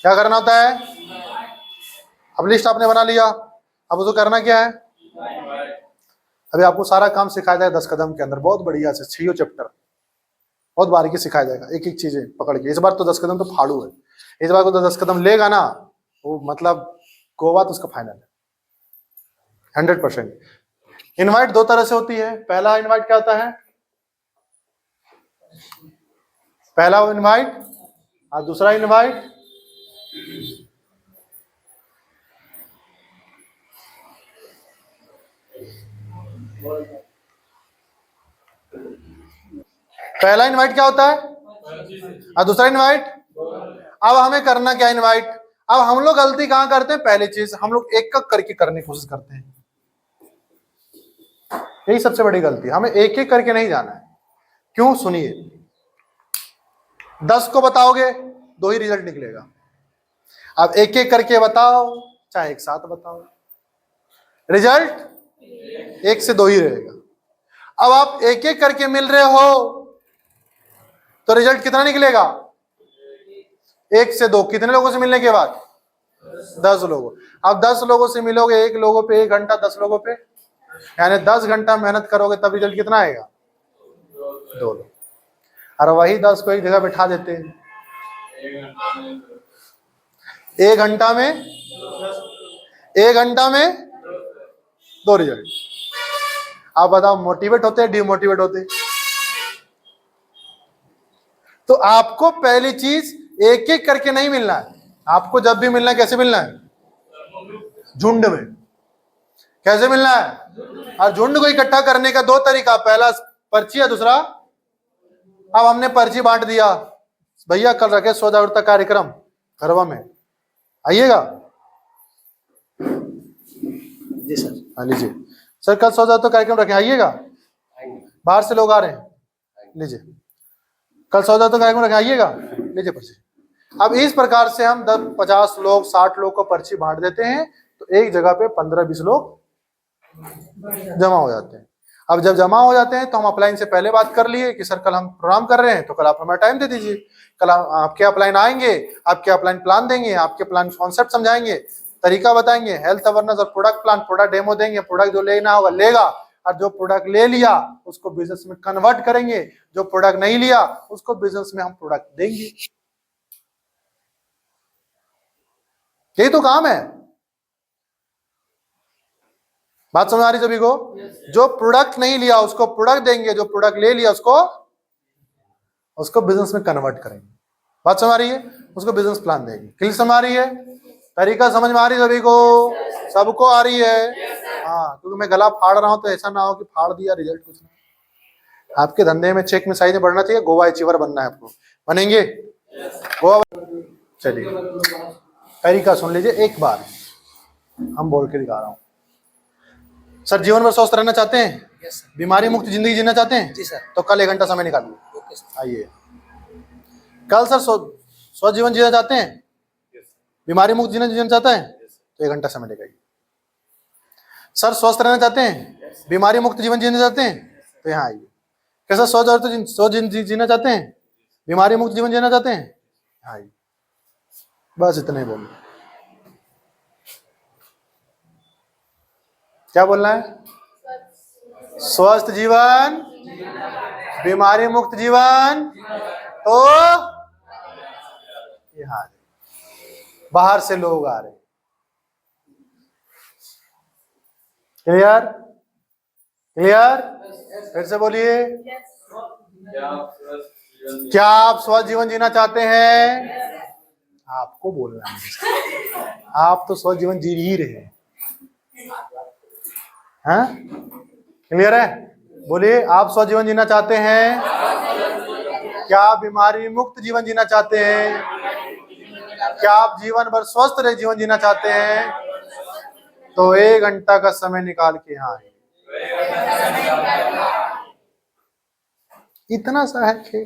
क्या करना होता है? अब लिस्ट आपने बना लिया, अब उसको करना क्या है? अभी आपको सारा काम सिखाया जाएगा 10 कदम के अंदर, बहुत बढ़िया से 6 चैप्टर, बहुत बारीकी सिखाया जाएगा, एक एक चीजें पकड़ के। इस बार तो 10 कदम तो फाड़ू है, इस बार को तो 10 कदम लेगा ना वो मतलब गोवा तो उसका फाइनल है 100%। इनवाइट दो तरह से होती है। पहला इनवाइट क्या होता है? पहला इनवाइट और दूसरा इनवाइट। पहला इनवाइट क्या होता है और दूसरा इनवाइट। अब हमें करना क्या इनवाइट? अब हम लोग गलती कहां करते हैं? पहली चीज हम लोग एक एक करके करने की कोशिश करते हैं, यही सबसे बड़ी गलती। हमें एक एक करके नहीं जाना है। क्यों? सुनिए, 10 को बताओगे 2 ही रिजल्ट निकलेगा। अब एक एक करके बताओ चाहे एक साथ बताओ, रिजल्ट 1 से 2 ही रहेगा। अब आप एक एक करके मिल रहे हो तो रिजल्ट कितना निकलेगा? 1 से 2। कितने लोगों से मिलने के बाद? 10 लोगों। अब 10 लोगों से मिलोगे, 1 लोगों पे 1 घंटा, 10 लोगों पे यानी 10 घंटा मेहनत करोगे तब रिजल्ट कितना आएगा? 2 लोग। और वही 10 को एक जगह बैठा देते हैं, 1 घंटा में 2 रिजल्ट। आप बताओ मोटिवेट होते हैं डिमोटिवेट होते हैं? तो आपको पहली चीज एक एक करके नहीं मिलना है, आपको जब भी मिलना है कैसे मिलना है? झुंड में। कैसे मिलना है? और झुंड को इकट्ठा करने का 2 तरीका, पहला पर्ची है, दूसरा अब हमने पर्ची बांट दिया, भैया कल रखे 100 जागरूकता कार्यक्रम घरवा में, आइएगा। जी सर। हाँ लीजिए सर, कल 100 जागरूकता कार्यक्रम रखे, आइएगा। बाहर से लोग आ रहे हैं, लीजिए कल 100 जागरूकता कार्यक्रम रखे, आइएगा, लीजिए पर्ची। अब इस प्रकार से हम 50 लोग 60 लोग को पर्ची बांट देते हैं तो एक जगह पे 15-20 लोग जमा हो जाते हैं। अब जब जमा हो जाते हैं तो हम अपलाइन से पहले बात कर लिए कि सर कल हम प्रोग्राम कर रहे हैं तो कल आप हमें टाइम दे दीजिए, कल आपके अपलाइन आएंगे, आपके अपलाइन प्लान देंगे, आपके प्लान कॉन्सेप्ट समझाएंगे, तरीका बताएंगे, हेल्थ अवेयरनेस और प्रोडक्ट प्लान, प्रोडक्ट डेमो देंगे, प्रोडक्ट जो लेना होगा लेगा, और जो प्रोडक्ट ले लिया उसको बिजनेस में कन्वर्ट करेंगे, जो प्रोडक्ट नहीं लिया उसको बिजनेस में हम प्रोडक्ट देंगे। यही तो काम है। बात समझ आ रही सभी को? जो प्रोडक्ट नहीं लिया उसको प्रोडक्ट देंगे, जो प्रोडक्ट ले लिया उसको बिजनेस में कन्वर्ट करेंगे। बात समझ आ रही है? उसको बिजनेस प्लान देंगे। क्लियर समझ आ रही है? तरीका समझ में आ रही है सभी को? सबको आ रही है? हाँ, क्योंकि मैं गला फाड़ रहा हूं तो ऐसा ना हो कि फाड़ दिया रिजल्ट कुछ नहीं। आपके धंधे में चेक में साइज में बढ़ना चाहिए, गोवा अचीवर बनना है आपको, बनेंगे गोवा। चलिए तरीका सुन लीजिए एक बार, हम बोल के दिखा रहा हूँ। सर जीवन में स्वस्थ रहना चाहते हैं? yes, बीमारी मुक्त जिंदगी जीना चाहते हैं? जी सर। तो कल 1 घंटा समय निकालिए, आइए। कल सर स्वस्थ जीवन जीना चाहते हैं? yes. बीमारी मुक्त जीना जीना चाहते हैं? yes, तो 1 घंटा समय लगाइए। सर स्वस्थ रहना चाहते हैं? yes, बीमारी मुक्त जीवन जीना चाहते हैं? yes, तो यहाँ आइए। कैसा स्वस्थ जीना चाहते हैं? बीमारी मुक्त जीवन जीना चाहते हैं? आइए, बस इतना ही बोलना। क्या बोलना है? स्वस्थ जीवन, बीमारी मुक्त जीवन, तो यहाँ बाहर से लोग आ रहे। क्लियर? क्लियर? फिर से बोलिए। क्या आप स्वस्थ जीवन जीना चाहते हैं? आपको बोलना है, आप तो स्वस्थ जीवन जी ही रहे हैं। हाँ? क्लियर है? बोलिए, आप स्वस्थ जीवन जीना चाहते हैं? क्या आप बीमारी मुक्त जीवन जीना चाहते हैं? क्या आप जीवन भर स्वस्थ रहे जीवन जीना चाहते हैं? तो 1 घंटा का समय निकाल के यहाँ आए। इतना सा है कि